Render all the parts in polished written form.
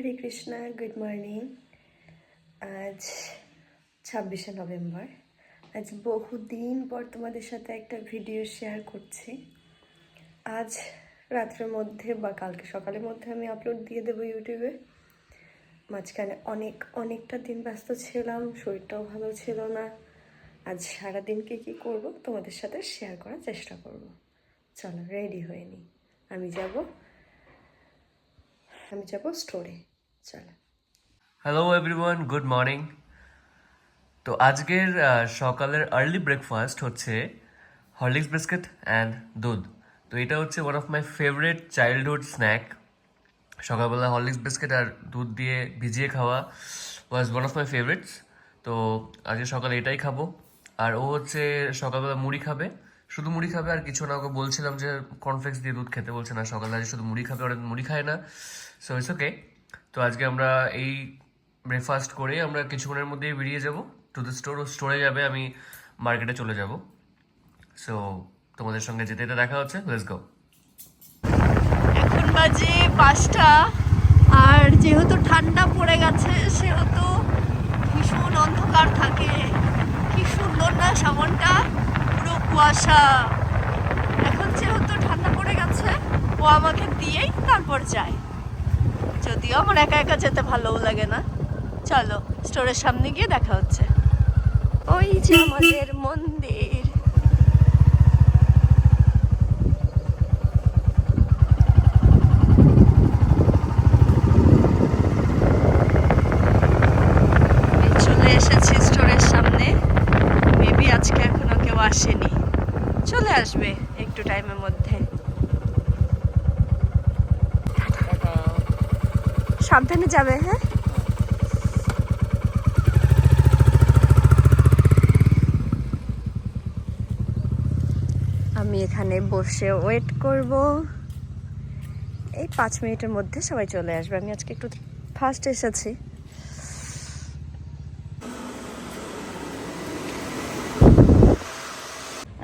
হরে Krishna, good morning. আজ 26শে November. আজ বহুদিন পর তোমাদের সাথে একটা ভিডিও শেয়ার করছি। আজ রাত্রের মধ্যে বা কালকে সকালের মধ্যে আমি আপলোড দিয়ে দেবো ইউটিউবে। মাঝখানে অনেকটা দিন ব্যস্ত ছিলাম, শরীরটাও ভালো ছিল না। আজ সারাদিন কী করবো তোমাদের সাথে শেয়ার করার চেষ্টা করব। চলো রেডি হয়ে নিই, আমি যাব স্টোরে। চলো। Hello everyone, good morning. তো আজকের সকালের আর্লি ব্রেকফাস্ট হচ্ছে হরলিক্স বিস্কিট অ্যান্ড দুধ। তো এটা হচ্ছে one of my favourite childhood snack. সকালবেলা হরলিক্স বিস্কিট আর দুধ দিয়ে ভিজিয়ে খাওয়া was one of my favourites. তো আজকে সকালে এটাই খাবো। আর ও হচ্ছে সকালবেলা মুড়ি খাবে, শুধু মুড়ি খাবে আর কিছু না। ওকে বলছিলাম যে কর্নফ্লেক্স দিয়ে দুধ খেতে, বলছে না, সকালে আজকে শুধু মুড়ি খাবে, ওরা মুড়ি খায় না। So it's okay. তো আজকে আমরা এই ব্রেকফাস্ট করে আমরা কিছুক্ষণের মধ্যেই বেরিয়ে যাব টু দ্য স্টোরে যাবে, আমি মার্কেটে চলে যাব। সো তোমাদের সঙ্গে যেতে যেতে দেখা হচ্ছে, লেটস গো। এখন বাজে 5টা, আর যেহেতু ঠান্ডা পড়ে গেছে সেহেতু ভীষণ অন্ধকার থাকে। কি সুন্দর না সামনটা, পুরো কুয়াশা। এখন যেহেতু ঠান্ডা পড়ে গেছে, ও আমাকে দিয়েই তারপর যায়। যদিও আমার একা একা যেতে ভালোও লাগে না। চলো স্টোরের সামনে গিয়ে দেখা হচ্ছে। ওই যে আমাদের মন্দির। চলে এসেছি স্টোরের সামনে। মেবি আজকে এখনো কেউ আসেনি, চলে আসবে একটু টাইমের মধ্যে। সাবধানে যাবে, হ্যাঁ। আমি এখানে বসে ওয়েট করব। এই 5 মিনিটের মধ্যে সবাই চলে আসবে। আমি আজকে একটু ফার্স্ট এসেছি।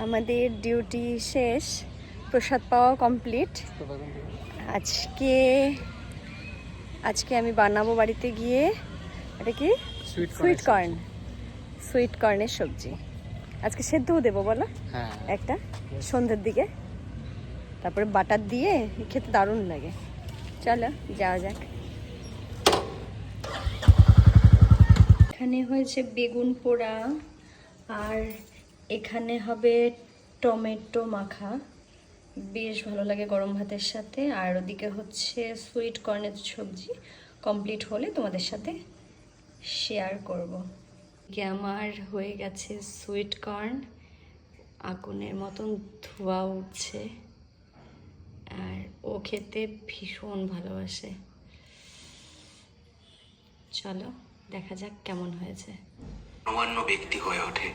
আমাদের ডিউটি শেষ, প্রসাদ পাওয়া কমপ্লিট। আজকে আমি বানাবো বাড়িতে গিয়ে, এটা কি সুইট কর্নের সবজি। আজকে সেদ্ধও দেবো বলো, একটা সন্ধ্যের দিকে, তারপরে বাটার দিয়ে খেতে দারুণ লাগে। চলো যাওয়া যাক। এখানে হয়েছে বেগুন পোড়া, আর এখানে হবে টমেটো মাখা, বেশ ভালো লাগে গরম ভাতের সাথে। আর ওদিকে হচ্ছে সুইট কর্নের সবজি, কমপ্লিট হলে তোমাদের সাথে শেয়ার করব। আমার হয়ে গেছে সুইট কর্ন, আগুনের মতন ধোঁয়া উঠছে, আর ও খেতে ভীষণ ভালোবাসে। চলো দেখা যাক কেমন হয়েছে। অন্য ব্যক্তি হয়ে ওঠে।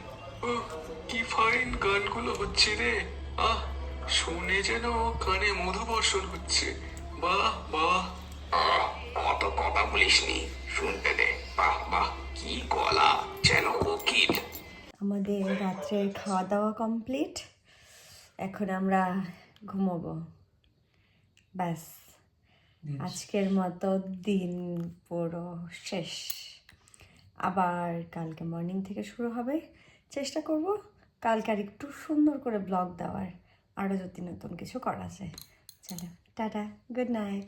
কি ফাইন গানগুলো হচ্ছে রে, শুনে যেন কানে মধু বর্ষণ হচ্ছে। বাহ বাহ, অত কথা বলিসনি, শুনতে দে। বাহ বাহ, কি গলা, যেন কোকিল। আমাদের রাত্রের খাওয়া দাওয়া কমপ্লিট, এখন আমরা ঘুমোবো। ব্যাস, আজকের মতো দিন পুরো শেষ। আবার কালকে মর্নিং থেকে শুরু হবে। চেষ্টা করব কালকে আর একটু সুন্দর করে ব্লগ দেওয়ার, আরও যদি নতুন কিছু করা যায়। চলো টাটা, গুড নাইট।